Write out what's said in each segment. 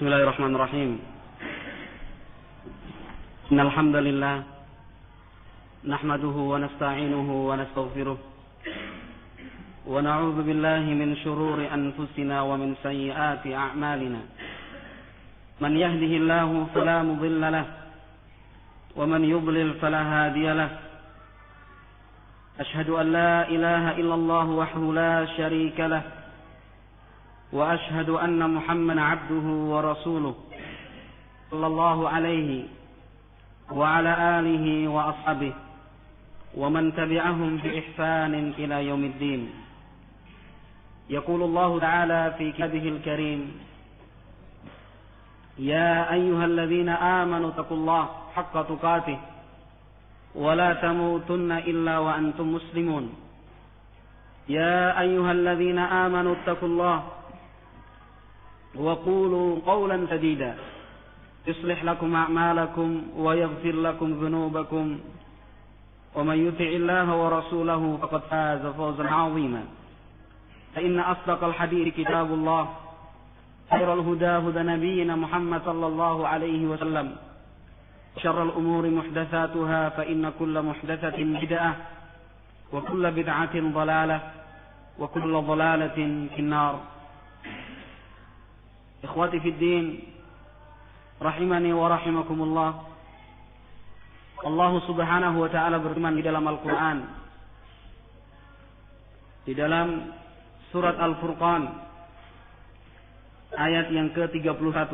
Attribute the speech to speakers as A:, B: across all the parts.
A: Bismillahirrahmanirrahim. Innal hamdalillah nahmaduhu wa nasta'inuhu wa nastaghfiruh wa na'udzu billahi min shururi anfusina wa min sayyiati a'malina. Man yahdihillahu fala mudilla lahu wa man yudlil fala hadiya lahu. Ashhadu an la ilaha illallah wahdahu la syarika lahu wa ashhadu anna Muhammadan abduhu wa rasuluh sallallahu alaihi wa ala alihi wa ashabihi wa man tabi'ahum bi ihsanin ila yaumiddin. Yaqulu Allah ta'ala fi kitabihil karim, ya ayyuhalladzina amanu taqullaha haqqa tuqatih wa la tamutunna illa wa antum muslimun. Ya ayyuhalladzina amanu taqullaha وقولوا قولا سديدا يصلح لكم أعمالكم ويغفر لكم ذنوبكم ومن يطع الله ورسوله فقد فاز فوزا عظيما. فإن أصدق الحديث كتاب الله خير الهدى هدى نبينا محمد صلى الله عليه وسلم شر الأمور محدثاتها فإن كل محدثة بدعة وكل بدعة ضلالة وكل ضلالة في النار. Ikhwati fid din, rahimani wa rahimakumullah. Allah Subhanahu wa ta'ala berfirman di dalam Al-Qur'an, di dalam surat Al-Furqan ayat yang ke-31.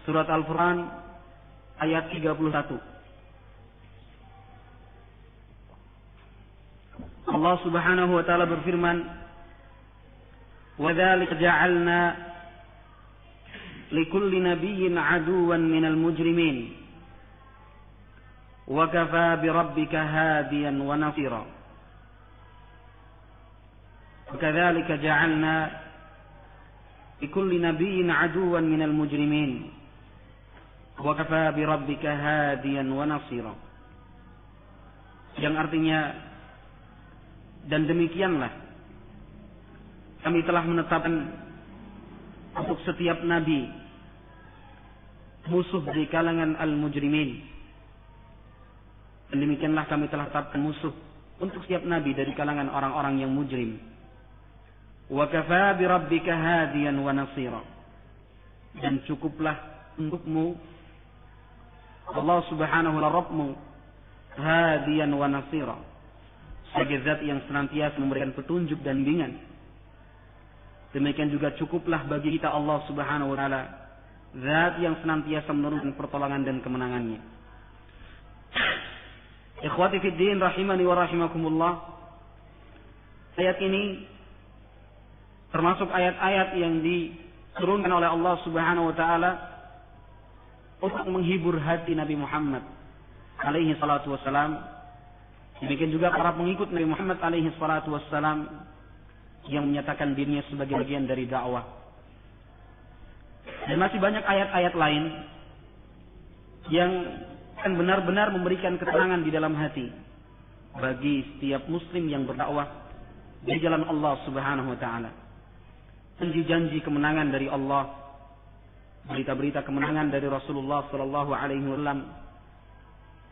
A: Surat Al-Furqan ayat 31. Allah Subhanahu wa ta'ala berfirman, وَذَلِكَ جَعَلْنَا لِكُلِّ نَبِيٍّ عَدُوًّا مِنَ الْمُجْرِمِينَ وَكَفَى بِرَبِّكَ هَادِيًا وَنَصِيرًا. وَكَذَلِكَ جَعَلْنَا لِكُلِّ نَبِيٍّ عَدُوًّا مِنَ الْمُجْرِمِينَ وَكَفَى بِرَبِّكَ هَادِيًا وَنَصِيرًا. Yang artinya, dan demikianlah kami telah menetapkan untuk setiap nabi musuh di kalangan al-mujrimin. Dan demikianlah kami telah tetapkan musuh untuk setiap nabi dari kalangan orang-orang yang mujrim. Wa kafaa bi rabbika hadiyan wa nasira. Dan cukuplah untukmu Allah Subhanahu wa Rabbmu hadiyan wa nasira, sebagai zat yang senantiasa memberikan petunjuk dan bimbingan. Demikian juga cukuplah bagi kita Allah Subhanahu wa ta'ala zat yang senantiasa menurunkan pertolongan dan kemenangannya. Ikhwati fid din, rahimani wa rahimakumullah. Ayat ini termasuk ayat-ayat yang diturunkan oleh Allah Subhanahu wa ta'ala untuk menghibur hati Nabi Muhammad alaihi salatu wassalam. Demikian juga para pengikut Nabi Muhammad alaihi salatu wassalam yang menyatakan dirinya sebagai bagian dari dakwah. Dan masih banyak ayat-ayat lain yang akan benar-benar memberikan ketenangan di dalam hati bagi setiap muslim yang berdakwah di jalan Allah Subhanahu wa ta'ala. Janji-janji kemenangan dari Allah, berita-berita kemenangan dari Rasulullah sallallahu alaihi wasallam,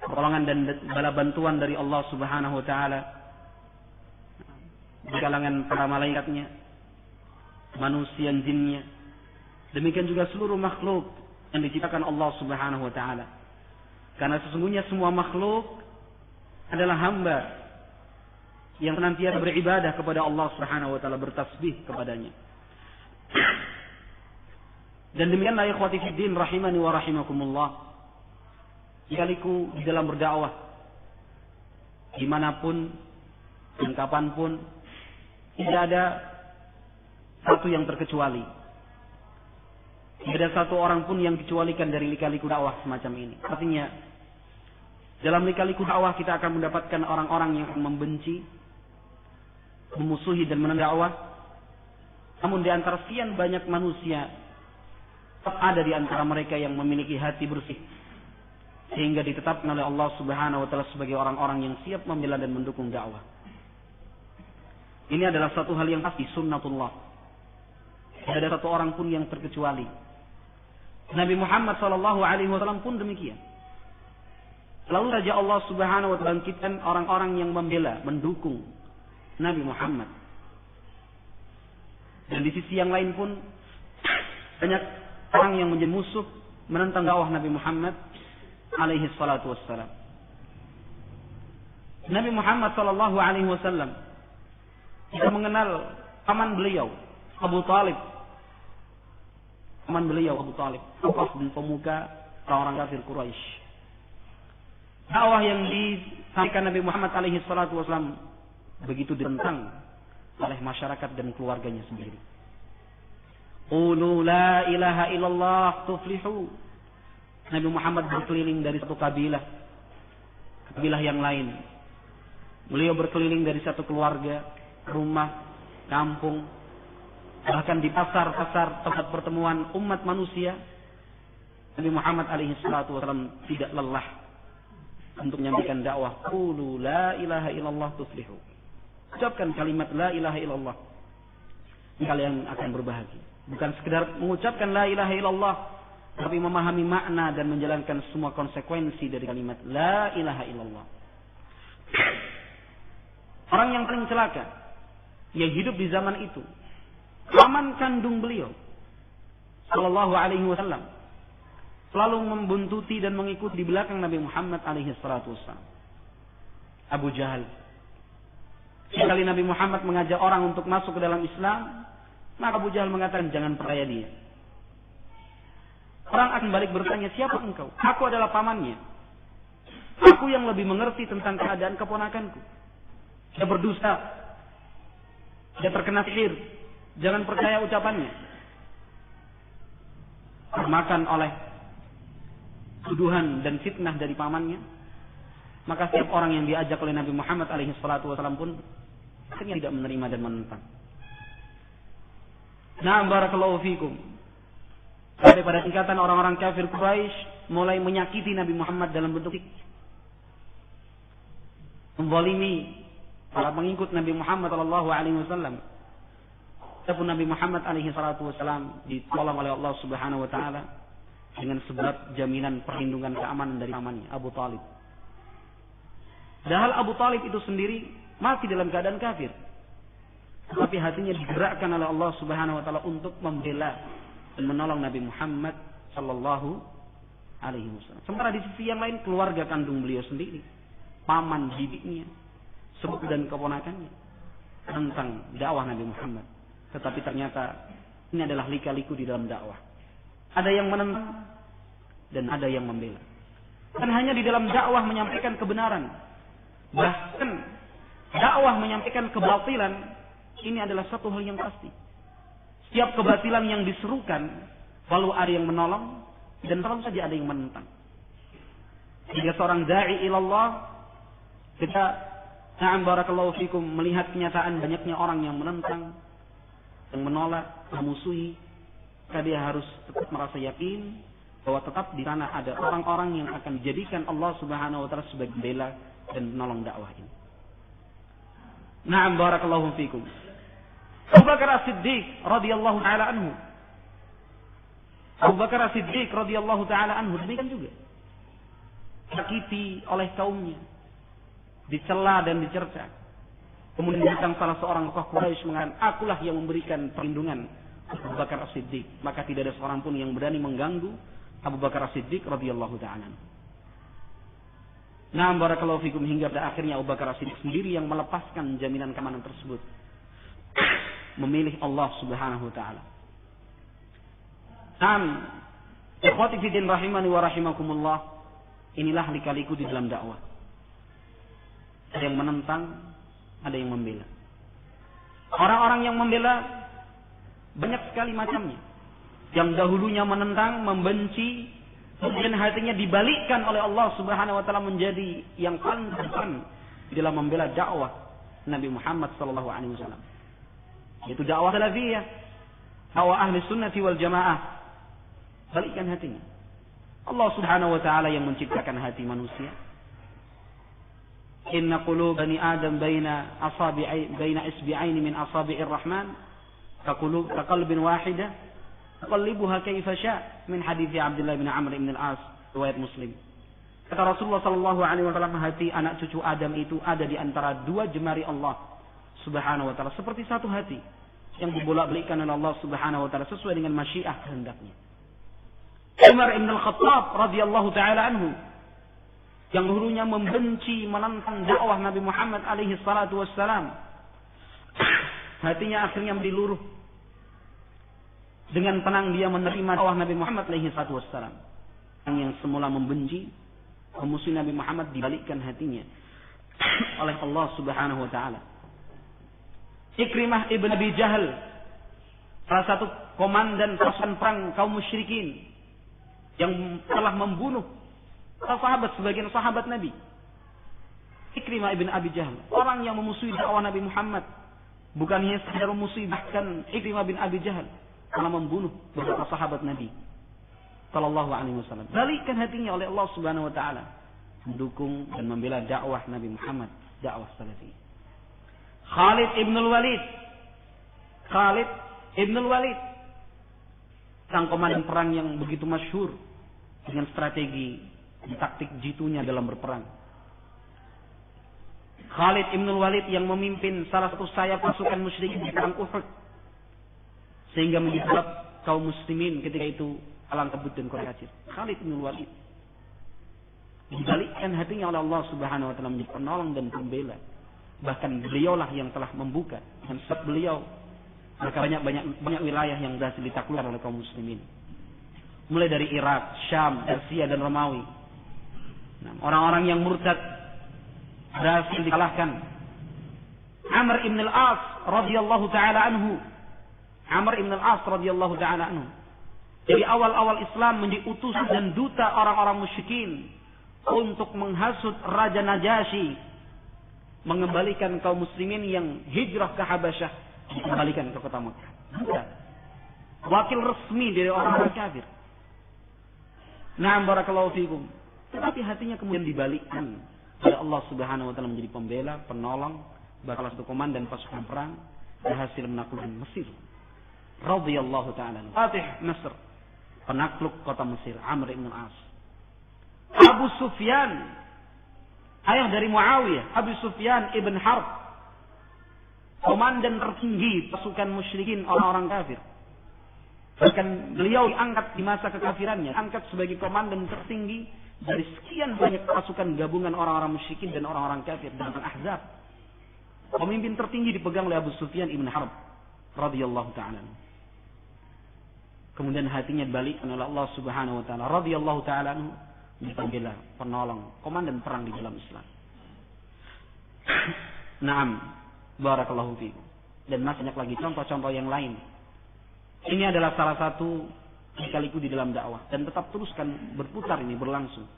A: pertolongan dan bala bantuan dari Allah Subhanahu wa ta'ala di kalangan para malaikatnya, manusia dan jinnya. Demikian juga seluruh makhluk yang diciptakan Allah Subhanahu wa ta'ala. Karena sesungguhnya semua makhluk adalah hamba yang senantiasa beribadah kepada Allah Subhanahu wa ta'ala, bertasbih kepadanya. Dan demikianlah ikhwati fiddin, rahimani wa rahimakumullah, sekaliku di dalam berdakwah dimanapun dan kapanpun, tidak ada satu yang terkecuali. Tidak ada satu orang pun yang dikecualikan dari lika-liku dakwah semacam ini. Artinya, dalam lika-liku dakwah kita akan mendapatkan orang-orang yang membenci, memusuhi dan menentang dakwah. Namun di antara sekian banyak manusia, tetap ada di antara mereka yang memiliki hati bersih, sehingga ditetapkan oleh Allah Subhanahu wa ta'ala sebagai orang-orang yang siap membela dan mendukung dakwah. Ini adalah satu hal yang pasti, sunnatullah. Tidak ada satu orang pun yang terkecuali. Nabi Muhammad SAW pun demikian. Lalu saja Allah Subhanahu wa Ta'ala bangkitkan orang-orang yang membela, mendukung Nabi Muhammad. Dan di sisi yang lain pun banyak orang yang menjadi musuh menentang dakwah Nabi Muhammad alaihi salatu wassalam. Nabi Muhammad sallallahu alaihi wasallam kita mengenal paman beliau Abu Talib. Paman beliau Abu Talib, tokoh dan pemuka orang-orang kafir Quraisy. Dakwah yang disampaikan Nabi Muhammad alaihi salatu wasallam begitu ditentang oleh masyarakat dan keluarganya sendiri. Qulu la ilaha illallah tuflihu. Nabi Muhammad berkeliling dari satu kabilah ke kabilah yang lain. Beliau berkeliling dari satu keluarga, rumah, kampung, bahkan di pasar-pasar tempat pertemuan umat manusia. Nabi Muhammad alaihi salatu wasallam tidak lelah untuk menyampaikan dakwah. Qulu la ilaha illallah tuflihu. Ucapkan kalimat la ilaha illallah, kalian akan berbahagia. Bukan sekedar mengucapkan la ilaha illallah, tapi memahami makna dan menjalankan semua konsekuensi dari kalimat la ilaha illallah. Orang yang paling celaka yang hidup di zaman itu, paman kandung beliau sallallahu alaihi wasallam, selalu membuntuti dan mengikuti di belakang Nabi Muhammad alaihi salatu wasallam. Abu Jahal. Sekali Nabi Muhammad mengajak orang untuk masuk ke dalam Islam, maka Abu Jahal mengatakan jangan percaya dia. Orang akan balik bertanya, siapa engkau? Aku adalah pamannya. Aku yang lebih mengerti tentang keadaan keponakanku. Dia berdusta. Dia terkena sihir. Jangan percaya ucapannya. Termakan oleh tuduhan dan fitnah dari pamannya. Maka setiap orang yang diajak oleh Nabi Muhammad alaihi salatu wasallam pun akhirnya tidak menerima dan menentang. Na'am barakallahu fikum. Sampai pada tingkatan orang-orang kafir Quraisy mulai menyakiti Nabi Muhammad dalam bentuk menzalimi para pengikut Nabi Muhammad sallallahu alaihi wasallam. Adapun Nabi Muhammad alaihi salatu wasallam ditolong oleh Allah Subhanahu wa taala dengan sebab jaminan perlindungan keamanan dari pamannya Abu Talib. Padahal Abu Talib itu sendiri mati dalam keadaan kafir, tetapi hatinya digerakkan oleh Allah Subhanahu wa taala untuk membela dan menolong Nabi Muhammad sallallahu alaihi wasallam. Sementara di sisi yang lain keluarga kandung beliau sendiri, paman bibiknya, sepupu dan keponakannya tentang dakwah Nabi Muhammad. Tetapi ternyata ini adalah lika-liku di dalam dakwah. Ada yang menentang dan ada yang membela. Dan hanya di dalam dakwah menyampaikan kebenaran, bahkan dakwah menyampaikan kebatilan, ini adalah satu hal yang pasti. Setiap kebatilan yang diserukan, lalu ada yang menolong dan selalu saja ada yang menentang. Jika seorang da'i ilallah, kita na'am barakallahu fikum melihat kenyataan banyaknya orang yang menentang, yang menolak, memusuhi, maka dia harus tetap merasa yakin bahwa tetap di sana ada orang-orang yang akan dijadikan Allah Subhanahu wa taala sebagai bela dan menolong dakwah ini. Na'am barakallahu fikum. Abu Bakar As-Siddiq radhiyallahu taala anhu. Abu Bakar As-Siddiq radhiyallahu taala anhu demikian juga. Sakiti oleh kaumnya, dicela dan dicerca. Kemudian datang salah seorang tokoh Quraisy mengatakan, akulah yang memberikan perlindungan Abu Bakar As-Siddiq. Maka tidak ada seorang pun yang berani mengganggu Abu Bakar As-Siddiq radhiyallahu taala. Nah, barakallahu fikum, hingga pada akhirnya Abu Bakar As-Siddiq sendiri yang melepaskan jaminan keamanan tersebut. Memilih Allah Subhanahu wa taala. Ikhwati fi din rahimani wa rahimakumullah. Inilah lika-liku di dalam dakwah. Ada yang menentang, ada yang membela. Orang-orang yang membela banyak sekali macamnya. Yang dahulunya menentang, membenci, kemudian hatinya dibalikkan oleh Allah Subhanahu wa taala menjadi yang paling depan dalam membela dakwah Nabi Muhammad sallallahu alaihi wasallam. Itu dakwah salafiyah, dakwah ahli sunnati wal jamaah. Balikkan hatinya. Allah Subhanahu wa taala yang menciptakan hati manusia. Inna qulub bani Adam baina isbi'ain min asabi'ir rahman kaqalbin wahidah tuqallibuha kaifa sya' min hadits Abdullah bin Amr bin al-As riwayat Muslim. Kata Rasulullah sallallahu alaihi wasallam, hati anak cucu Adam itu ada di antara dua jemari Allah Subhanahu wa taala, seperti satu hati yang dibolak-balikkan oleh Allah Subhanahu wa taala sesuai dengan masyiah kehendaknya. Umar bin Al-Khattab radhiyallahu taala anhu yang dulunya membenci menentang dakwah Nabi Muhammad alaihi salatu wassalam, hatinya akhirnya menjadi luruh. Dengan tenang dia menerima dakwah Nabi Muhammad alaihi salatu wassalam. Yang semula membenci, memusuhi Nabi Muhammad, dibalikkan hatinya oleh Allah Subhanahu wa taala. Ikrimah ibn Abi Jahal, salah satu komandan pasukan perang kaum musyrikin yang telah membunuh sahabat, sebagian sahabat Nabi. Ikrimah ibn Abi Jahal, orang yang memusuhi dakwah Nabi Muhammad, bukan hanya sekedar memusuhi, bahkan Ikrimah bin Abi Jahal telah membunuh beberapa sahabat Nabi sallallahu alaihi wasallam. Balikkan hatinya oleh Allah Subhanahu wa taala, mendukung dan membela dakwah Nabi Muhammad, dakwah salafi. Khalid ibn al-Walid, sang komandan perang yang begitu masyhur dengan strategi dan taktik jitunya dalam berperang. Khalid ibn al-Walid yang memimpin salah satu sayap pasukan musyrikin di perang Uhud, sehingga menjadi kaum muslimin ketika itu alang kabut dan kurang ajar. Khalid ibn al-Walid dibalikkan hatinya oleh Allah Subhanahu wa taala menjadi penolong dan pembela. Bahkan beliaulah yang telah membuka, dan sebab beliau maka banyak wilayah yang berhasil ditaklukkan oleh kaum muslimin. Mulai dari Irak, Syam, Persia dan Romawi. Nah, orang-orang yang murtad berhasil dikalahkan. Amr ibn al-As radhiyallahu taala anhu. Amr ibn al-As radhiyallahu taala anhu. Jadi awal-awal Islam menjadi utusan dan duta orang-orang musyrikin untuk menghasut Raja Najasyi, mengembalikan kaum muslimin yang hijrah ke Habasyah, dikembalikan ke kota Makkah. Bukan wakil resmi dari orang-orang kafir. Na'am barakallahu fikum. Tetapi hatinya kemudian dibalikkan oleh Allah Subhanahu wa taala menjadi pembela, penolong, bahkan satu komandan pasukan perang, berhasil menaklukkan Mesir. Radhiyallahu ta'ala. Fatih Mesir, penakluk kota Mesir, Amr ibn al-As. Abu Sufyan, ayah dari Muawiyah, Abu Sufyan ibn Harb, komandan tertinggi pasukan musyrikin, orang-orang kafir. Bahkan beliau diangkat di masa kekafirannya, angkat sebagai komandan tertinggi dari sekian banyak pasukan gabungan orang-orang musyrikin dan orang-orang kafir dalam Ahzab. Pemimpin tertinggi dipegang oleh Abu Sufyan ibn Harb radhiyallahu ta'ala. Kemudian hatinya dibalikkan oleh Allah Subhanahu wa taala, radhiyallahu ta'ala anhu, pembela, penolong, komandan perang di dalam Islam. Naam, barakallahu fiikum. Dan masih banyak lagi contoh-contoh yang lain. Ini adalah salah satu lika-liku di dalam dakwah, dan tetap teruskan berputar ini, berlangsung.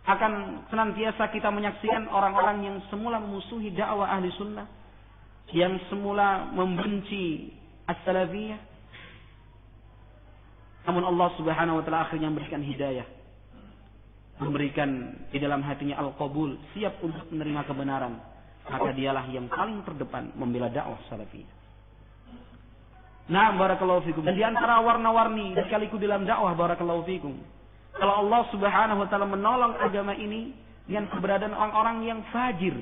A: Akan senantiasa kita menyaksikan orang-orang yang semula memusuhi dakwah ahli sunnah, yang semula membenci as-salafiyah, namun Allah Subhanahu wa taala akhirnya memberikan hidayah, memberikan di dalam hatinya al-qabul, siap untuk menerima kebenaran, maka dialah yang paling terdepan membela dakwah salafiyah. Nah, barakallahu fikum. Dan di antara warna-warni sekaligus dalam dakwah, barakallahu fikum, kalau Allah Subhanahu wa taala menolong agama ini dengan keberadaan orang-orang yang fajir,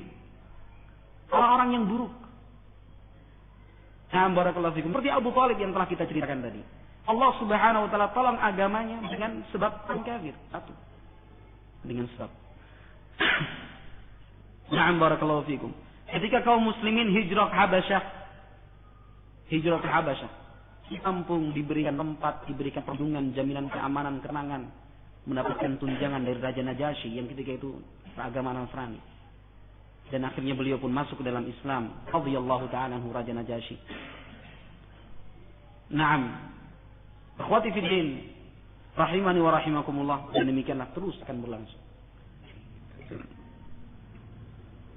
A: orang-orang yang buruk. Nah, barakallahu fikum. Seperti Abu Thalib yang telah kita ceritakan tadi. Allah Subhanahu wa taala tolong agamanya dengan sebab orang kafir. Satu. Dengan sebab. Na'am barakallahu fikum. Ketika kaum muslimin hijrah ke Habasyah, di kampung diberikan tempat, diberikan perlindungan, jaminan keamanan, kenangan, mendapatkan tunjangan dari Raja Najasyi yang ketika itu beragama Nasrani. Dan akhirnya beliau pun masuk ke dalam Islam. Radhiyallahu ta'ala anhu, Raja Najasyi. Naam. Akhwati fid din, rahimani wa rahimakumullah. Dan demikianlah terus akan berlangsung.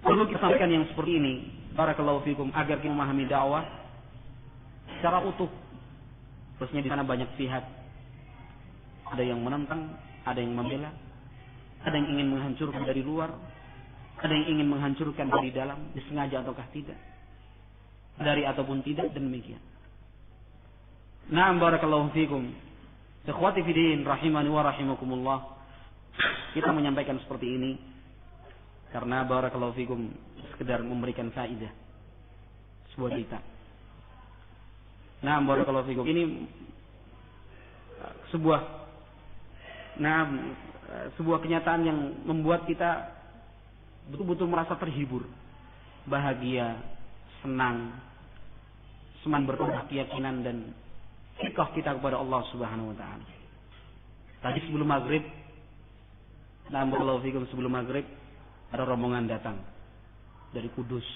A: Perlu kita sampaikan yang seperti ini, barakallahu fikum, agar kita memahami dakwah secara utuh. Terusnya di sana banyak pihak. Ada yang menentang, ada yang membela, ada yang ingin menghancurkan dari luar, ada yang ingin menghancurkan dari dalam, disengaja ataukah tidak, dari ataupun tidak, dan demikian. Na'am barakallahu fikum. Ikhwati fiddin rahimani wa rahimakumullah. Kita menyampaikan seperti ini karena barakallahu fikum sekedar memberikan faedah sebuah cerita. Na'am barakallahu fikum. Ini sebuah kenyataan yang membuat kita betul-betul merasa terhibur, bahagia, senang, semakin bertambah keyakinan dan ikhlas kita kepada Allah Subhanahu wa taala. Tadi sebelum maghrib, sebelum maghrib ada rombongan datang dari Kudus.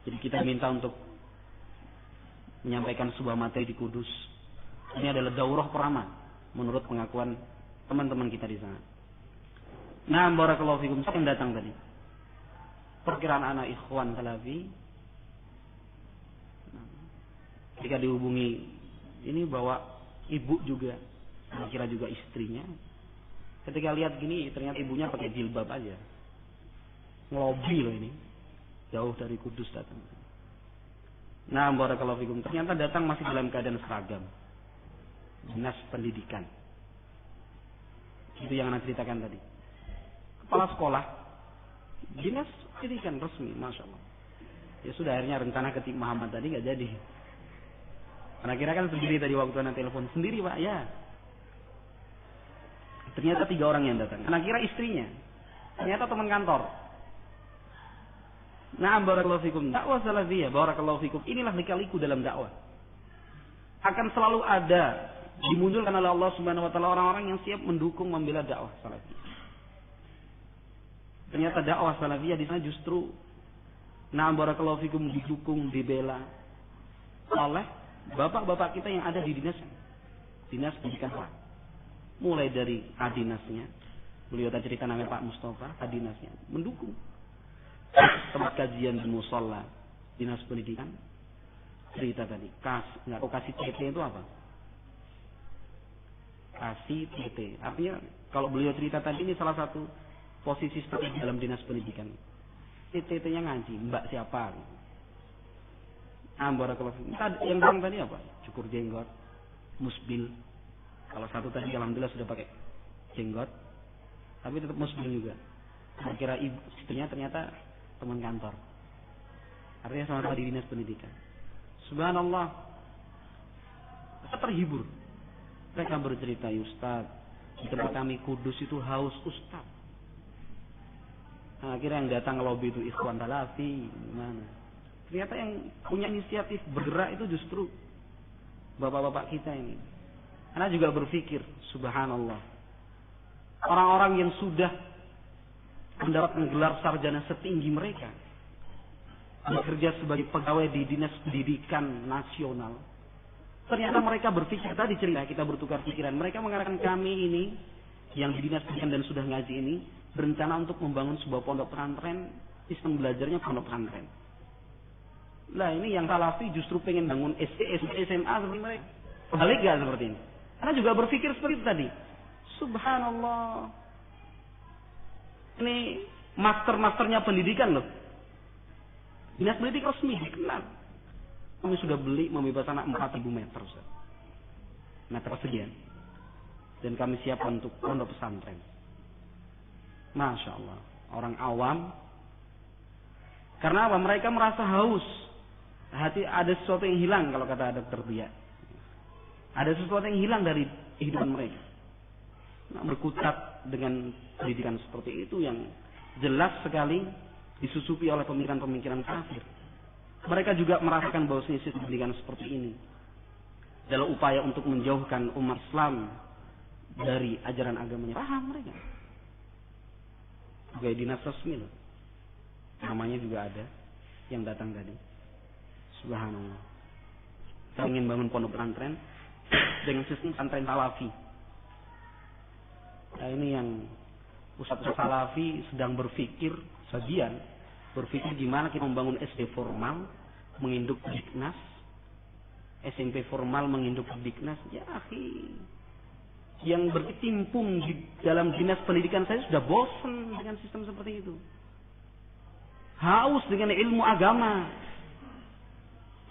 A: Jadi kita minta untuk menyampaikan sebuah materi di Kudus. Ini adalah daurah pertama menurut pengakuan teman-teman kita di sana. Nah, barakallahu fikum, siapa yang datang tadi? Perkiraan anak ikhwan salafi. Ketika dihubungi ini bawa ibu juga, kira juga istrinya. Ketika lihat gini, ternyata ibunya pakai jilbab aja. Ngelobi loh ini. Jauh dari Kudus datang. Nah, barakallahu fikum, ternyata datang masih dalam keadaan seragam. Dinas pendidikan. Itu yang anak ceritakan tadi. Kepala sekolah, dinas pendidikan resmi, masya Allah. Ya sudah, akhirnya rencana ketik Muhammad tadi nggak jadi. Karena kira kan sendiri tadi waktu anak telepon sendiri pak, ya. Ternyata 3 orang yang datang. Anak kira istrinya, ternyata teman kantor. Nah, barakallahu fikum, dakwah salafiyah, barakallahu fikum. Inilah lika-liku dalam dakwah. Akan selalu ada dimunculkan oleh Allah Subhanahu wa taala orang-orang yang siap mendukung membela dakwah salafiyah. Ternyata dakwah salafiyah di sana justru barakallahu fikum didukung, dibela oleh bapak-bapak kita yang ada di dinas pendidikan. Mulai dari adinasnya, beliau tadi cerita namanya Pak Mustafa, adinasnya mendukung. Tempat kajian di musola dinas pendidikan, cerita tadi kasih TT itu apa? Kasih TT artinya kalau beliau cerita tadi ini salah satu posisi strategi dalam dinas pendidikan. TT-nya ngaji, mbak siapa? Barakallahu fikum. Yang bilang tadi apa? Cukur jenggot, musbil. Kalau satu tadi alhamdulillah sudah pakai jenggot, tapi tetap musbil juga. Kira ibu istrinya ternyata teman kantor. Artinya sama-sama di dinas pendidikan. Subhanallah. Kita terhibur. Mereka bercerita, Ustaz, di tempat kami Kudus itu haus Ustaz. Nah, akhirnya yang datang ke lobi itu ikhwan salafi, gimana? Ternyata yang punya inisiatif bergerak itu justru bapak-bapak kita ini. Karena juga berpikir, subhanallah. Orang-orang yang sudah mendapatkan gelar sarjana setinggi mereka, bekerja sebagai pegawai di dinas pendidikan nasional. Ternyata mereka berpikir, tadi cerita kita bertukar pikiran. Mereka mengatakan kami ini yang di dinas pendidikan dan sudah ngaji ini berencana untuk membangun sebuah pondok pesantren, sistem belajarnya pondok pesantren. Lah ini yang salafi justru pengen bangun SD, SMA seperti mereka. Balik gak seperti ini? Karena juga berpikir seperti itu tadi. Subhanallah. Ini master-masternya pendidikan loh. Dinas pendidik resmi dikenal. Kami sudah beli membebas anak 4.000 meter, Ustaz. Meter sekian. Dan kami siapkan untuk pondok pesantren. Masya Allah. Orang awam. Karena apa? Mereka merasa haus. Hati ada sesuatu yang hilang kalau kata Dr. Dia. Ada sesuatu yang hilang dari kehidupan mereka. Nah, berkutat dengan pendidikan seperti itu yang jelas sekali disusupi oleh pemikiran-pemikiran kafir. Mereka juga merasakan bahwa sistem pendidikan seperti ini adalah upaya untuk menjauhkan umat Islam dari ajaran agamanya. Paham mereka. Sebagai dinas resmi loh. Namanya juga ada yang datang tadi. Subhanallah. Saya ingin bangun pondok pesantren dengan sistem pesantren salafi. Nah, ini yang Ustaz salafi sedang berpikir, sebagian berpikir gimana kita membangun SD formal menginduk Diknas, SMP formal menginduk Diknas. Ya akhi, yang berkecimpung di dalam dinas pendidikan saya sudah bosan dengan sistem seperti itu. Haus dengan ilmu agama.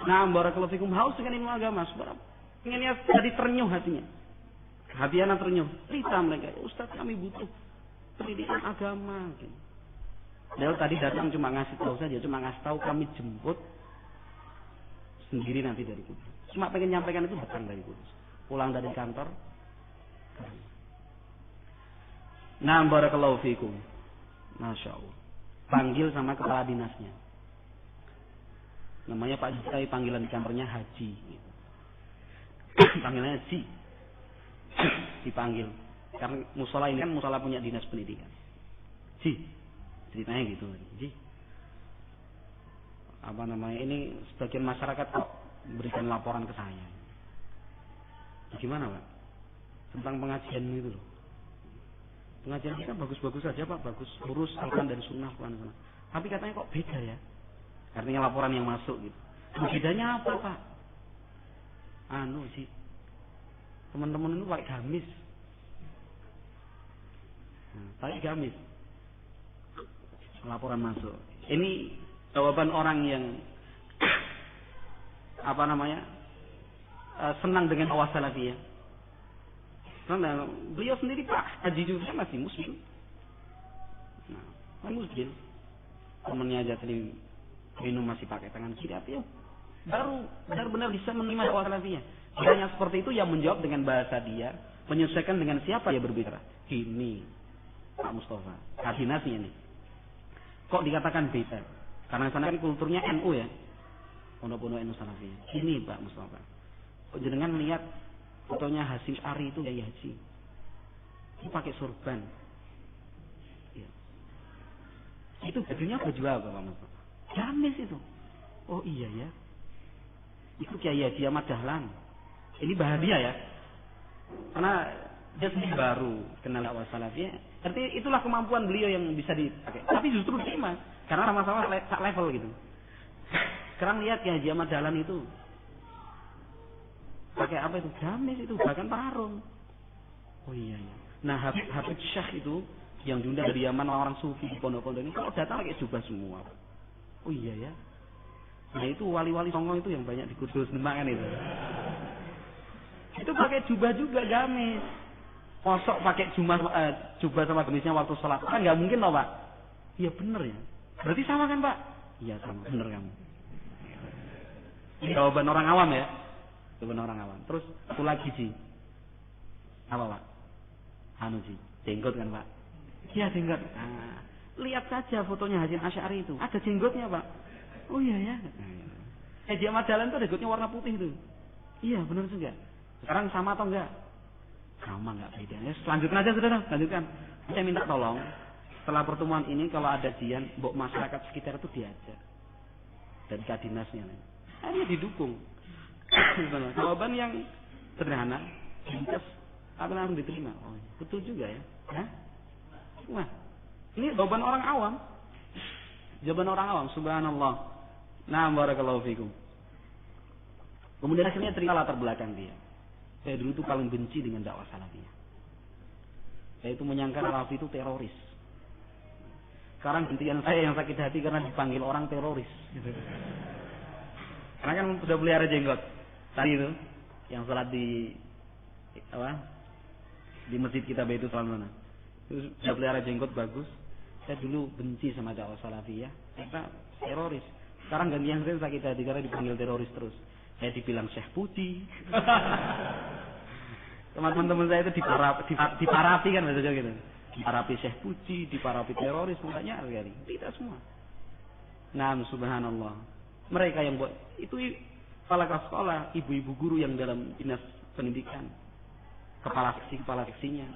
A: Nah, barakallahu fikum, haus dengan ilmu agama, inginnya jadi ternyuh hatinya. Hati anak ternyuh. Cerita mereka, Ustaz kami butuh pendidikan agama. Dia tadi datang cuma ngasih tahu saja, cuma ngasih tahu kami jemput sendiri nanti dari Kudus. Cuma pengen nyampaikan itu datang dari Kudus. Pulang dari kantor. Nah, barakallahu fikum. Masya Allah. Panggil sama kepala dinasnya. Namanya Pak Jisai, panggilan di kantornya Haji. Panggilannya Haji. Dipanggil. Karena musola ini kan musola punya dinas pendidikan. Ji, ceritanya gitu. Ji, apa namanya, ini sebagian masyarakat kok berikan laporan ke saya. Gimana Pak? Tentang pengajian itu loh. Pengajian kita bagus-bagus saja Pak, bagus, lurus Al-Quran dan Sunnah. Tapi katanya kok beda ya? Artinya laporan yang masuk gitu. Bedanya apa Pak? Ji, teman-teman itu pakai gamis. Pakai gamis. Laporan masuk. Ini jawaban orang yang apa namanya, senang dengan awas salafiyah. Karena beliau sendiri Pak Haji juga masih muslim. Kan muslim. Temannya aja tadi minum masih pakai tangan kiri, artinya baru benar-benar bisa menerima awas salafiyah. Hanya seperti itu yang menjawab dengan bahasa dia, menyesuaikan dengan siapa dia berbicara. Ini Pak Mustafa, koordinasinya nih. Kok dikatakan beda? Karena sana kan kulturnya NU ya, pondok-pondok NU Salafiyah. Ini Pak Mustafa, kok jenengan lihat fotonya Hasyim Asy'ari itu Kiai Haji, itu pakai sorban. Ya. Itu bajunya baju apa Pak Mustafa? Gamis itu. Oh iya ya. Itu Kiai Haji Ahmad Dahlan. Ini bahagia ya, karena dia sendiri baru kenal awas salafiyah. Artinya itulah kemampuan beliau yang bisa dipakai. Tapi justru terima, karena sama-sama level gitu. Sekarang lihat ya Haji Ahmad Dahlan itu pakai apa itu? Gamis itu, bahkan parung. Oh iya ya. Nah Habib Syekh itu yang diundang dari Yaman, orang sufi di pondok-pondok ini, kalau datang pakai jubah semua. Oh iya ya. Nah itu wali-wali Songo itu yang banyak di Kudus Demak kan itu. Itu pakai jubah juga, gamis. Kosok pakai jubah sama gamisnya waktu sholat. Kan nggak mungkin loh Pak. Iya bener ya. Berarti sama kan Pak? Iya sama, bener kamu. Ini jawaban orang awam ya. Jawaban orang awam. Terus satu lagi Ji. Apa Pak? Ji, jenggot kan Pak? Iya jenggot. Nah, lihat saja fotonya Hasyim Asy'ari itu. Ada jenggotnya Pak. Oh iya ya. Haji Ahmad Dahlan itu jenggotnya warna putih itu. Iya benar juga. Sekarang sama atau enggak? Sama enggak beda. Ya, selanjutnya aja saudara, lanjutkan. Saya minta tolong setelah pertemuan ini kalau ada jian, mbok masyarakat sekitar itu diajak dari kadinasnya. Hanya didukung. Jawaban yang sederhana, ringkas, tapi langsung diterima. Oh, betul juga ya. Hah? Wah, ini jawaban orang awam. Jawaban orang awam, subhanallah. Nah, barakallahu fikum. Kemudian akhirnya cerita latar belakang dia. Saya dulu tuh paling benci dengan dakwah salafiyah. Saya itu menyangka Salafi itu teroris. Sekarang gantian saya yang sakit hati karena dipanggil orang teroris. Gitu. Karena kan sudah pelihara jenggot. Tadi itu yang salat di masjid kita Baitul Salam mana. Itu sudah pelihara jenggot bagus. Saya dulu benci sama dakwah salafiyah karena teroris. Sekarang gantian saya sakit hati karena dipanggil teroris terus. Saya dibilang Syekh Puji. Teman-teman saya itu diparapi kan maksudnya gitu. Diparapi Syekh Puji, diparapi teroris, banyak sekali. Tidak semua. Nah, subhanallah. Mereka yang buat itu kepala sekolah, ibu-ibu guru yang dalam dinas pendidikan, kepala seksinya.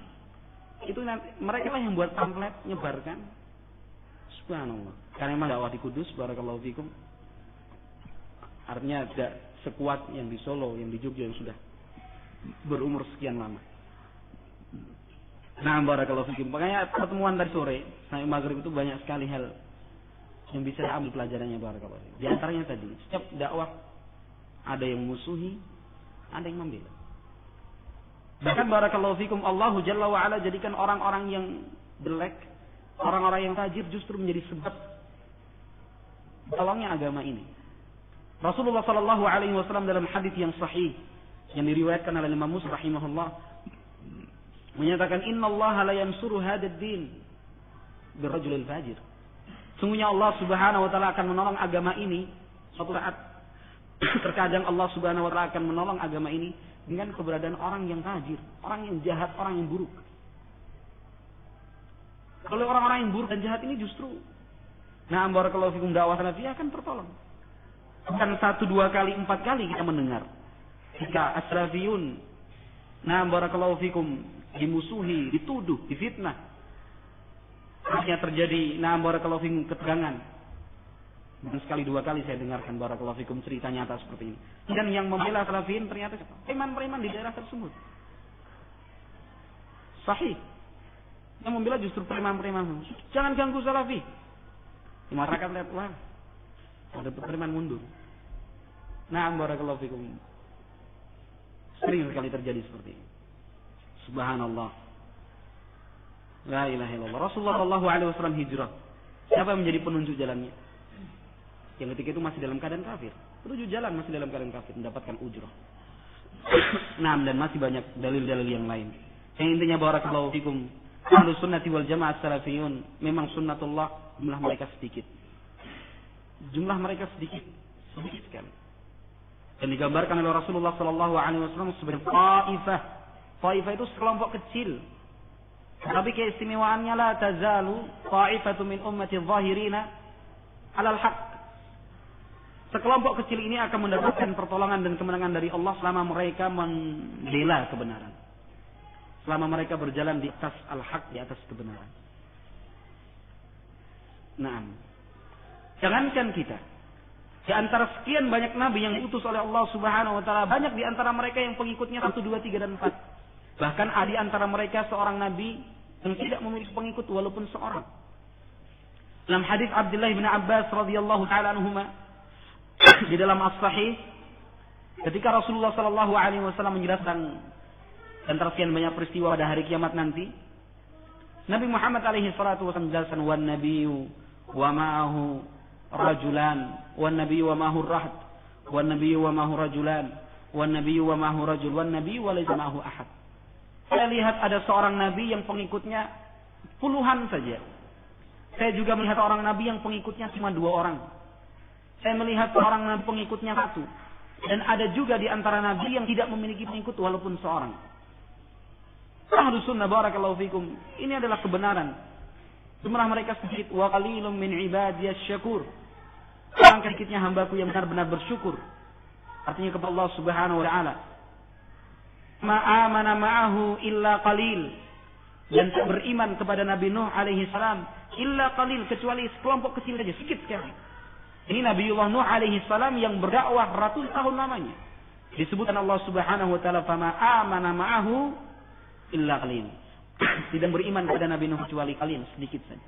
A: Itu nanti mereka lah yang buat pamflet, nyebarkan. Subhanallah. Karena memang dakwah di Kudus, barakallahu fikum. Artinya tidak sekuat yang di Solo, yang di Jogja yang sudah berumur sekian lama. Nah, barakallahu fikum. Makanya pertemuan tadi sore sampai maghrib itu banyak sekali hal yang bisa diambil pelajarannya, barakallahu fikum. Di antaranya tadi, setiap dakwah ada yang musuhi, ada yang membela. Bahkan barakallahu fikum, Allahu Jalla wa Ala jadikan orang-orang yang jelek, orang-orang yang tajir justru menjadi sebab tolongnya agama ini. Rasulullah sallallahu alaihi wasallam dalam hadis yang sahih yang diriwayatkan oleh Imam Muslim rahimahullah menyatakan innallaha la yansuru hadzal din birrajulil fajir. Sungguhnya Allah Subhanahu wa taala akan menolong agama ini suatu saat. Terkadang Allah Subhanahu wa taala akan menolong agama ini dengan keberadaan orang yang fajir, orang yang jahat, orang yang buruk. Kalau orang-orang yang buruk dan jahat ini justru barakallahu fikum dakwah salafiyah akan tertolong. Bukan 1, 2 kali, 4 kali kita mendengar jika as-salafiyun barakallahu fikum dimusuhi, dituduh, difitnah. Akhirnya terjadi barakallahu fikum ketegangan. Dan sekali 2 kali saya dengarkan barakallahu fikum cerita nyata seperti ini. Dan yang membela salafiyin ternyata preman-preman di daerah tersebut. Sahih. Yang membela justru preman-preman. Jangan ganggu salafi. Di masyarakat lihat, wah, ada preman mundur. Barakallahu fikum. Sering sekali terjadi seperti ini. Subhanallah. La ilaha illallah. Rasulullah sallallahu alaihi wasallam hijrah. Siapa yang menjadi penunjuk jalannya? Yang ketika itu masih dalam keadaan kafir. Penunjuk jalan masih dalam keadaan kafir, mendapatkan ujrah. Dan masih banyak dalil-dalil yang lain. Yang intinya barakallahu fikum, Ahlus Sunnati wal Jamaah Salafiyun memang sunnatullah, jumlah mereka sedikit. Jumlah mereka sedikit sekali. Dan digambarkan oleh Rasulullah sallallahu alaihi wasallam sebagai Taifah. Taifah itu sekelompok kecil. Tapi keistimewaannya la tazalu ta'ifatu min ummati dhahirina 'alal haqq. Sekelompok kecil ini akan mendapatkan pertolongan dan kemenangan dari Allah selama mereka membela kebenaran. Selama mereka berjalan di atas al-haq, di atas kebenaran. Jangankan kita. Di antara sekian banyak nabi yang diutus oleh Allah Subhanahu wa taala, banyak di antara mereka yang pengikutnya 1, 2, 3 dan 4. Bahkan ada di antara mereka seorang nabi yang tidak memiliki pengikut walaupun seorang. Dalam hadis Abdullah bin Abbas radhiyallahu taala anhuma di dalam As-Sahih, ketika Rasulullah sallallahu alaihi wasallam menjelaskan tentang sekian banyak peristiwa pada hari kiamat nanti, Nabi Muhammad alaihi salatu wasallam menjelaskan wan nabiyyu wa ma'ahu rajulan wan nabiyyu wa ma'ahu rahd wan nabiyyu wa ma'ahu rajulan wan nabiyyu wa ma'ahu rajul wan nabiyyu wa laysa ma'ahu ahad. Saya lihat ada seorang nabi yang pengikutnya puluhan saja. Saya juga melihat orang nabi yang pengikutnya cuma 2 orang. Saya melihat seorang nabi pengikutnya 1. Dan ada juga di antara nabi yang tidak memiliki pengikut walaupun seorang. Ahlus sunnah barakallahu fikum. Ini adalah kebenaran. Jumlah mereka sedikit. Wa qalilum min ibadiyas syakur. Alangkah sedikitnya hambaku yang benar-benar bersyukur. Artinya kepada Allah Subhanahu wa taala. Ma'amana ma'ahu illa qalil. Dan beriman kepada Nabi Nuh alaihi salam illa qalil, kecuali sekelompok kecil saja, sedikit sekali. Ini Nabiullah Nuh alaihi salam yang berdakwah ratus tahun lamanya. Disebutkan Allah Subhanahu wa taala fama amana ma'ahu illa qalil. Tidak beriman kepada Nabi Nuh kecuali qalil, sedikit saja.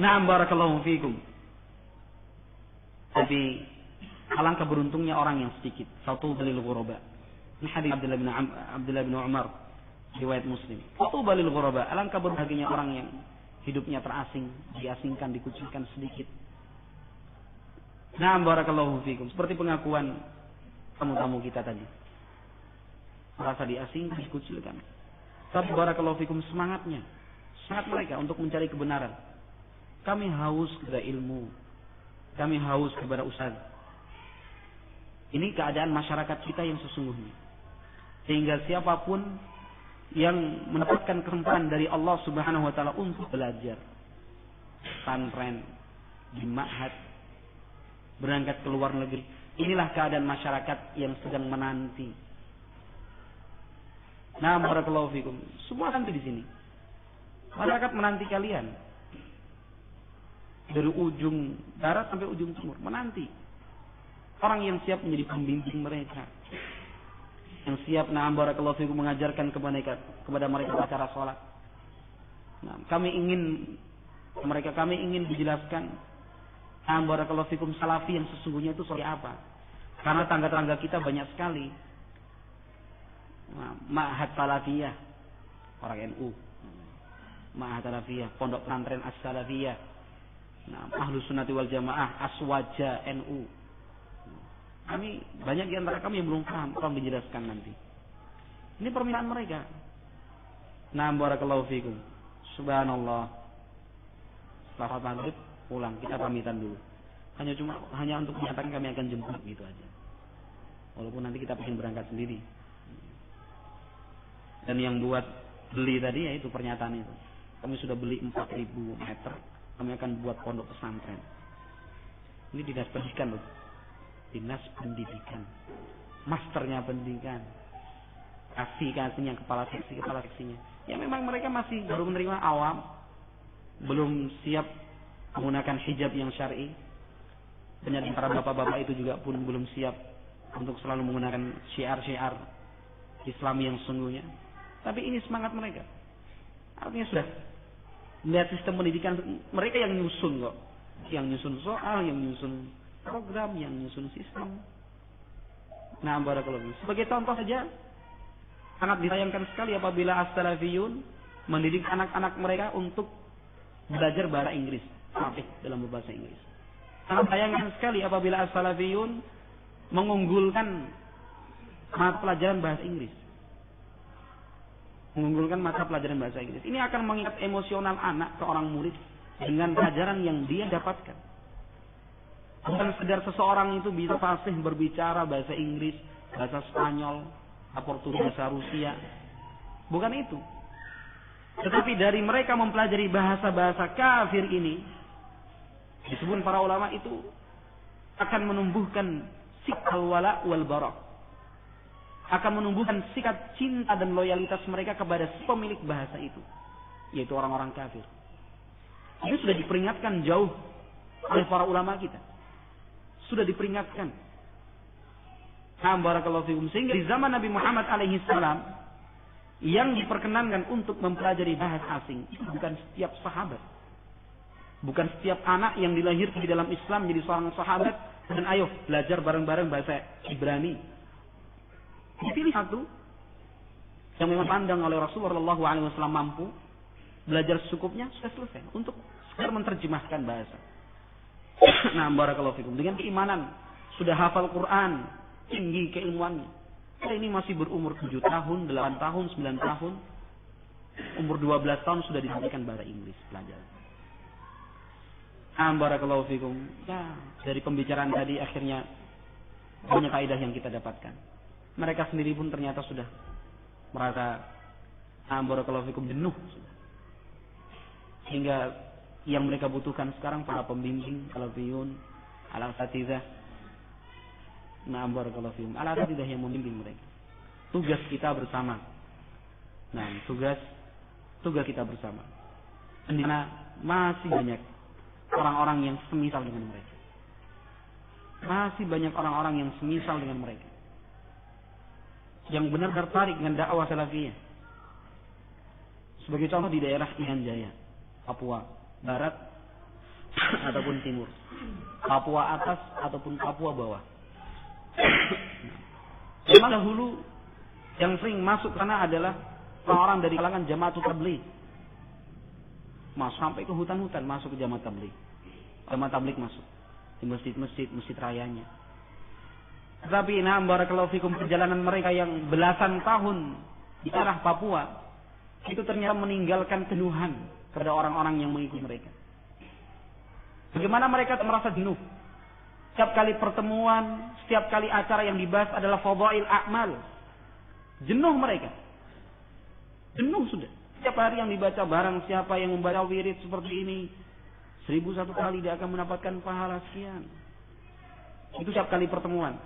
A: Na'am barakallahu fikum. Tapi alangkah beruntungnya orang yang sedikit. Satu balil ghuraba. Ini hadis Abdullah bin Umar, riwayat Muslim. Satu balil ghuraba. Alangkah berbahagianya orang yang hidupnya terasing, diasingkan, dikucilkan sedikit. Na'am barakallahu fikum. Seperti pengakuan tamu-tamu kita tadi. Merasa diasingkan, dikucilkan. Tapi barakallahu fikum semangatnya. Semangat mereka untuk mencari kebenaran. Kami haus kepada ilmu. Kami haus kepada ustaz. Ini keadaan masyarakat kita yang sesungguhnya. Sehingga siapapun yang mendapatkan kesempatan dari Allah Subhanahu wa taala untuk belajar, pesantren, di ma'had, berangkat ke luar negeri, inilah keadaan masyarakat yang sedang menanti. Nah, barakallahu fikum. Semua nanti di sini. Masyarakat menanti kalian. Dari ujung barat sampai ujung timur menanti orang yang siap menjadi pembimbing mereka, yang siap barakallahu fikum mengajarkan kepada mereka cara sholat. Kami ingin dijelaskan barakallahu fikum salafi yang sesungguhnya itu seperti apa. Karena tangga-tangga kita banyak sekali. Ma'had Salafiyah, orang NU. Ma'had Salafiyah, Pondok Pesantren As-Salafiyah. Nah, Ahlus Sunnati wal Jamaah, Aswaja, NU. Kami banyak di antara kami yang belum paham, tolong dijelaskan nanti. Ini permintaan mereka. Nah, barakallahu fikum. Subhanallah. Setelah maghrib pulang, kita pamitan dulu. Hanya untuk menyatakan kami akan jemput gitu aja. Walaupun nanti kita pengen berangkat sendiri. Dan yang buat beli tadi yaitu pernyataan itu. Kami sudah beli 4.000 meter. Kami akan buat pondok pesantren. Ini dinas pendidikan loh. Dinas pendidikan. Masternya pendidikan. Kasihnya kepala seksinya. Ya memang mereka masih baru menerima awam. Belum siap menggunakan hijab yang syar'i. Banyak para bapak-bapak itu juga pun belum siap untuk selalu menggunakan syiar-syiar Islam yang sungguhnya. Tapi ini semangat mereka. Artinya sudah melihat sistem pendidikan mereka yang nyusun kok. Yang nyusun soal, yang nyusun program, yang nyusun sistem. Nah, barakallahu. Sebagai contoh saja, sangat disayangkan sekali apabila as-salafiyun mendidik anak-anak mereka untuk belajar bahasa Inggris. Fasih dalam berbahasa Inggris. Sangat sayangkan sekali apabila as-salafiyun mengunggulkan mata pelajaran bahasa Inggris. Mengunggulkan mata pelajaran bahasa Inggris. Ini akan mengikat emosional anak ke orang murid dengan pelajaran yang dia dapatkan. Bukan sekedar seseorang itu bisa fasih berbicara bahasa Inggris, bahasa Spanyol, Portugis, bahasa Rusia. Bukan itu. Tetapi dari mereka mempelajari bahasa-bahasa kafir ini, disebut para ulama itu akan menumbuhkan sikal wala wal bara. Akan menumbuhkan sikap cinta dan loyalitas mereka kepada si pemilik bahasa itu, yaitu orang-orang kafir. Itu sudah diperingatkan jauh oleh para ulama kita. Sudah diperingatkan. Barakallahu fikum. Sehingga di zaman Nabi Muhammad alaihi salam yang diperkenankan untuk mempelajari bahasa asing itu bukan setiap sahabat. Bukan setiap anak yang dilahirkan di dalam Islam menjadi seorang sahabat dan ayo belajar bareng-bareng bahasa Ibrani. Dipilih satu yang memang pandang oleh Rasulullah SAW mampu belajar secukupnya, sudah selesai untuk sekedar menerjemahkan bahasa. Nah, barakallahu fikum. Dengan keimanan, sudah hafal Quran, tinggi keilmuannya. Ini masih berumur 7 tahun, 8 tahun, 9 tahun. Umur 12 tahun sudah disampaikan bahasa Inggris pelajaran. Barakallahu fikum. Ya, dari pembicaraan tadi akhirnya banyak kaidah yang kita dapatkan. Mereka sendiri pun ternyata sudah merasa barakallahu fikum jenuh. Hingga yang mereka butuhkan sekarang para pembimbing, salafiyun, al-asatidzah. Barakallahu fikum. Al-asatidzah yang membimbing mereka. Tugas kita bersama. Nah, tugas kita bersama. Di mana masih banyak orang-orang yang semisal dengan mereka. Masih banyak orang-orang yang semisal dengan mereka. Yang benar tertarik dengan dakwah salafiyah. Sebagai contoh di daerah Irian Jaya, Papua Barat ataupun Timur, Papua Atas ataupun Papua Bawah. Memang dahulu yang sering masuk sana adalah orang-orang dari kalangan Jamaatul Tabligh. Masuk sampai ke hutan-hutan, masuk ke Jamaah Tabligh. Jamaah Tabligh masuk di masjid-masjid, masjid rayanya. Tetapi barakallahu fikum, perjalanan mereka yang belasan tahun di arah Papua itu ternyata meninggalkan kenuhan kepada orang-orang yang mengikuti mereka. Bagaimana mereka merasa jenuh? Setiap kali pertemuan, setiap kali acara yang dibahas adalah fadhail a'mal. Jenuh mereka. Jenuh sudah. Setiap hari yang dibaca barang siapa yang membaca wirid seperti ini 1001 kali dia akan mendapatkan pahala sekian. Itu setiap kali pertemuan.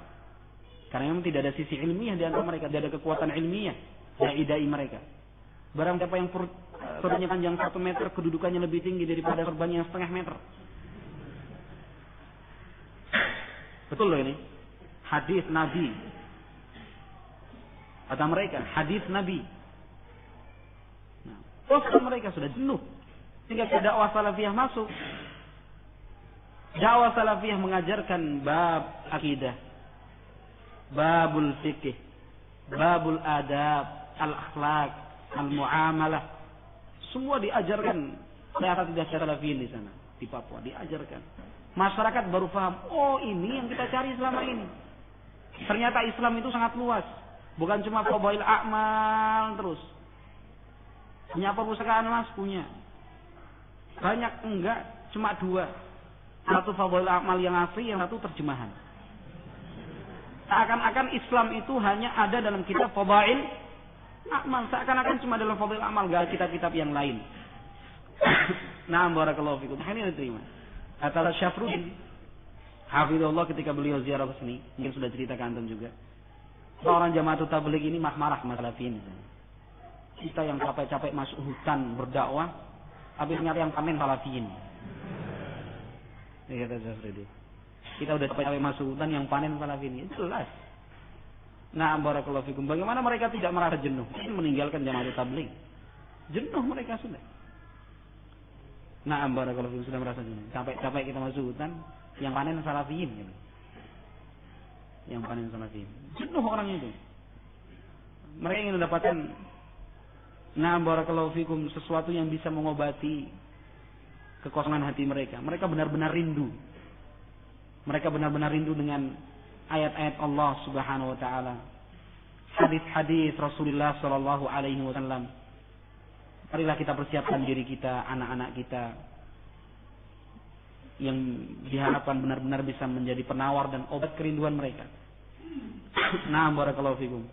A: Karena memang tidak ada sisi ilmiah di antara mereka, tidak ada kekuatan ilmiah dai-dai mereka. Barang siapa yang sorbannya panjang 1 meter, kedudukannya lebih tinggi daripada sorban yang setengah meter. Betul loh ini. Hadis Nabi. Kata mereka, hadis Nabi. Terus mereka sudah jenuh. Sehingga dakwah salafiyah masuk. Dakwah salafiyah mengajarkan bab akidah, babul fikih, babul adab, al-akhlaq, al-muamalah. Semua diajarkan oleh asatidzah salafiyin di sana. di Papua, diajarkan. Masyarakat baru paham, oh ini yang kita cari selama ini. Ternyata Islam itu sangat luas. Bukan cuma fadail a'mal terus. Punya perpustakaan Mas? Punya. Banyak? Enggak, cuma 2. Satu fadail a'mal yang asli, yang satu terjemahan. Seakan-akan Islam itu hanya ada dalam kitab fadail a'mal. Seakan-akan cuma dalam fadail a'mal, enggak kitab-kitab yang lain. Nah, barakallahu fikum. Ini diterima. Kata Syafruddin hafizahullah ketika beliau ziarah ke sini, mungkin sudah cerita ke antum juga. Seorang Jama'atut Tabligh ini marah masalah ini. Kita yang capek-capek masuk hutan berdakwah, habis nyari yang panen salafiyin. Ini kata Syafruddin. Kita udah capek-capek masuk hutan, yang panen salafiyin. Jelas. Nah, barakallahu fikum. Bagaimana mereka tidak merasa jenuh? Ini meninggalkan Jama'atut Tabligh. Jenuh mereka sudah. Nah, barakallahu fikum, sudah merasa jenuh. Capek-capek kita masuk hutan, yang panen salafiyin gitu. Yang panen salafiyin. Jenuh orang itu. Mereka ingin mendapatkan barakallahu fikum, sesuatu yang bisa mengobati kekosongan hati mereka. Mereka benar-benar rindu. Mereka benar-benar rindu dengan ayat-ayat Allah Subhanahu wa taala. Hadis-hadis Rasulullah sallallahu alaihi wasallam. Marilah kita persiapkan diri kita, anak-anak kita yang diharapkan benar-benar bisa menjadi penawar dan obat kerinduan mereka. Nah, barakallahu fikum.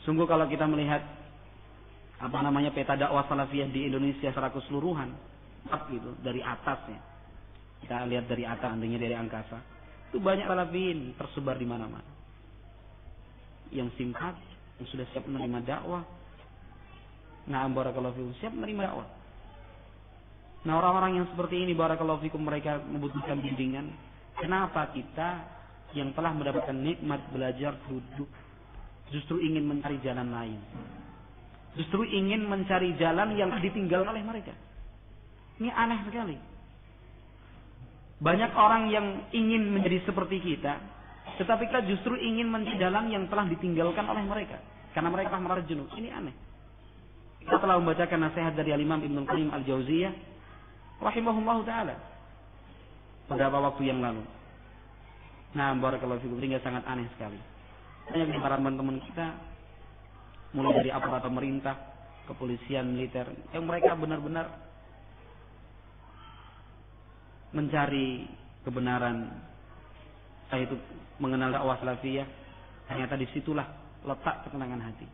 A: Sungguh kalau kita melihat peta dakwah salafiyah di Indonesia secara keseluruhan, gitu, dari atasnya. Kita lihat dari atas, andainya dari angkasa. Itu banyak salafiyin tersebar di mana-mana. Yang simpat, yang sudah siap menerima dakwah. Nah, barakallahu fikum, siap menerima dakwah. Nah, orang-orang yang seperti ini, barakallahu fikum, mereka membutuhkan bimbingan. Kenapa kita yang telah mendapatkan nikmat belajar duduk justru ingin mencari jalan lain? Justru ingin mencari jalan yang ditinggalkan oleh mereka. Ini aneh sekali. Banyak orang yang ingin menjadi seperti kita, tetapi kita justru ingin mencari jalan yang telah ditinggalkan oleh mereka. Karena mereka merasa jenuh. Ini aneh. Kita telah membacakan nasihat dari Imam Ibnu Qayyim Al-Jauziyah rahimahullahu ta'ala beberapa waktu yang lalu. Nah, barakallahu fikum, sehingga sangat aneh sekali. Banyak di para teman-teman kita, mulai dari aparat pemerintah, kepolisian, militer, yang mereka benar-benar mencari kebenaran, yaitu mengenal dakwah salafiyah. Ternyata disitulah letak ketenangan hati.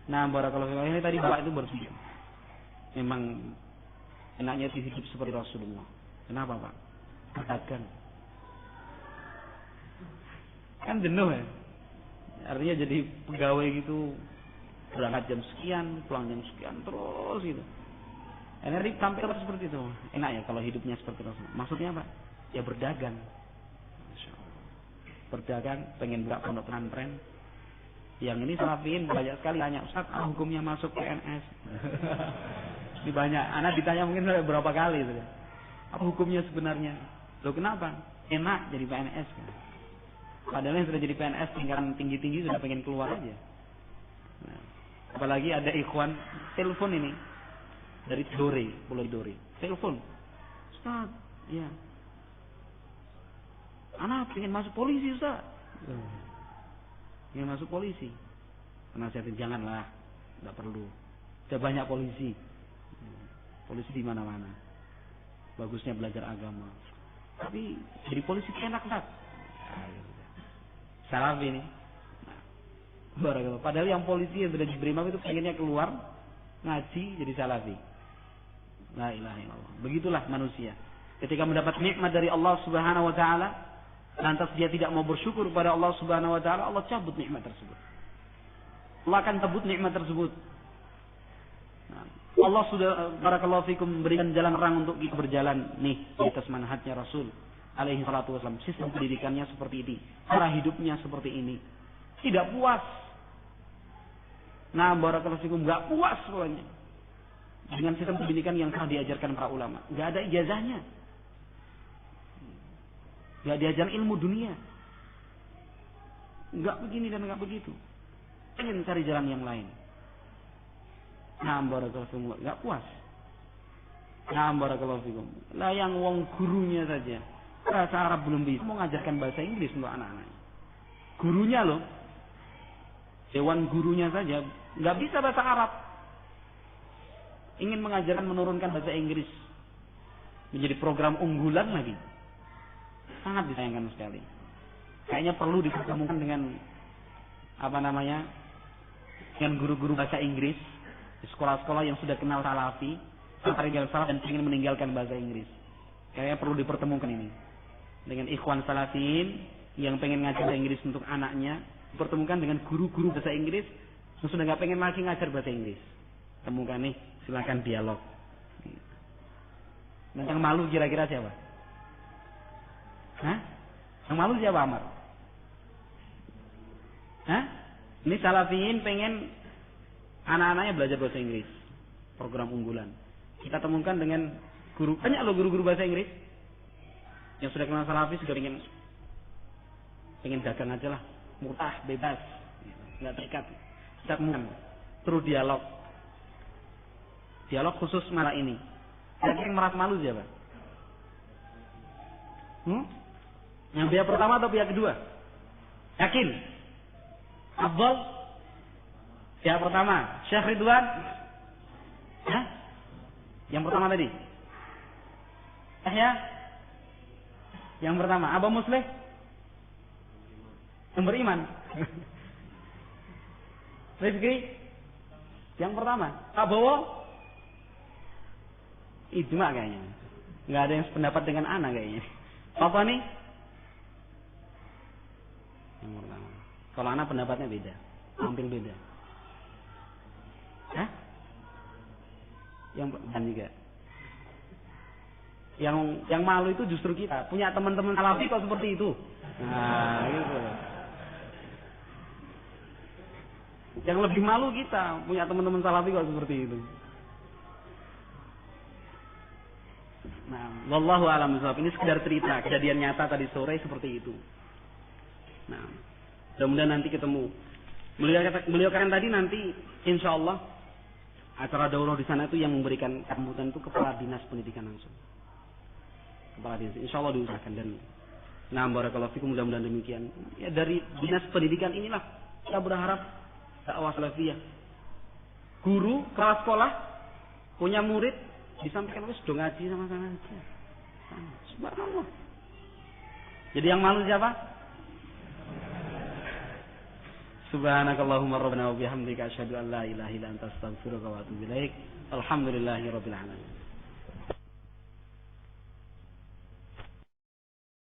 A: Nah, barakallahu fikum, tadi Bapak itu berpikir, memang enaknya hidup seperti Rasulullah. Kenapa, Pak? Berdagang. Kan jenuh ya. Artinya jadi pegawai gitu, berangkat jam sekian, pulang jam sekian, terus gitu. Energi sampai seperti itu. Enak ya kalau hidupnya seperti Rasulullah. Maksudnya apa? Ya berdagang. Berdagang, pengen buka pondok pesantren. Yang ini salafiyin banyak sekali tanya, Ustaz, hukumnya masuk PNS? Ini banyak, anak ditanya mungkin berapa kali itu. Apa hukumnya sebenarnya? Loh, kenapa? Enak jadi PNS kan? Padahal yang sudah jadi PNS tingkatan tinggi-tinggi sudah pengen keluar aja. Nah, apalagi ada ikhwan telepon ini dari Dore, Pulau Dore. Telepon, Ustaz, ya, anak pengen masuk polisi, Ustaz. Ingin masuk polisi. Nasihatin, janganlah, tidak perlu. Sudah banyak polisi. Polisi di mana-mana. Bagusnya belajar agama. Tapi jadi polisi enak, Ustaz. Salafi ini. Nah, padahal yang polisi yang sudah diberi maaf itu pengennya keluar ngaji jadi salafi. La ilaha illallah. Begitulah manusia. Ketika mendapat nikmat dari Allah Subhanahu wa taala, lantas dia tidak mau bersyukur kepada Allah Subhanahu wa taala, Allah cabut nikmat tersebut. Allah akan cabut nikmat tersebut. Nah, Allah sudah barakallahu fikum memberikan jalan terang untuk kita berjalan nih di atas manhajnya Rasul alaihi salatu wasallam. Sistem pendidikannya seperti ini, cara hidupnya seperti ini. Tidak puas. Nah, barakallahu fikum, enggak puas pokoknya dengan sistem pendidikan yang telah diajarkan para ulama. Enggak ada ijazahnya. Enggak diajar ilmu dunia. Enggak begini dan enggak begitu. Pengen cari jalan yang lain. Nah, barakallahu fikum, enggak puas. Nah, barakallahu fikum. Lah yang wong gurunya saja bahasa Arab belum bisa, mau ngajarkan bahasa Inggris untuk anak-anak. Gurunya loh, dewan gurunya saja nggak bisa bahasa Arab. Ingin mengajarkan menurunkan bahasa Inggris menjadi program unggulan lagi. Sangat disayangkan sekali. Kayaknya perlu dipertemukan dengan dengan guru-guru bahasa Inggris di sekolah-sekolah yang sudah kenal salafi, tinggal salaf dan ingin meninggalkan bahasa Inggris. Kayaknya perlu dipertemukan ini dengan ikhwan salafin yang pengen ngajar bahasa Inggris untuk anaknya, dipertemukan dengan guru-guru bahasa Inggris yang sudah nggak pengen lagi ngajar bahasa Inggris. Temukan nih, silakan dialog. Nah, yang malu kira-kira siapa? Hah? Yang malu siapa, Amar? Hah? Ini salafiyin pengen anak-anaknya belajar bahasa Inggris, program unggulan. Kita temukan dengan guru, banyak loh guru-guru bahasa Inggris yang sudah kenal salafi, sudah pengen dagang aja lah, murah, bebas, nggak terikat. Kita temukan, terus dialog khusus malah ini. Yang merasa malu siapa? Yang pihak pertama atau pihak kedua? Yakin? Afdal? Pihak pertama, Syekh Ridwan? Hah? Yang pertama tadi? Ya? Yang pertama, Abah Musleh? Yang beriman? Rizki? Yang pertama, Pak Bowo? Ijma kayaknya. Nggak ada yang sependapat dengan anak kayaknya. Apa nih? Yang pertama. Kalau anak pendapatnya beda, hampir beda. Hah? Yang dan juga. Yang malu itu justru kita. Punya teman-teman salafi kok seperti itu. Nah, gitu. Yang lebih malu kita punya teman-teman salafi kok seperti itu. Nah, wallahu a'lam bishawab. Ini sekedar cerita, kejadian nyata tadi sore seperti itu. Nah, mudah-mudahan nanti ketemu. Beliau kan tadi nanti insya Allah acara daurah di sana itu yang memberikan sambutan itu kepala dinas pendidikan langsung. Kepala dinas, insya Allah diusahakan dan nah barakallahu fikum, mudah-mudahan demikian. Ya dari dinas pendidikan inilah kita berharap dakwah salafiyah. Guru kepala sekolah punya murid disampaikan wis do ngaji sama-sama aja. Subhanallah. Jadi yang malu siapa? Subhanakallahumma rabbana wa bihamdika asyhadu an la ilaha illa anta astaghfiruka wa atubu ilaik. Alhamdulillahirabbil alamin.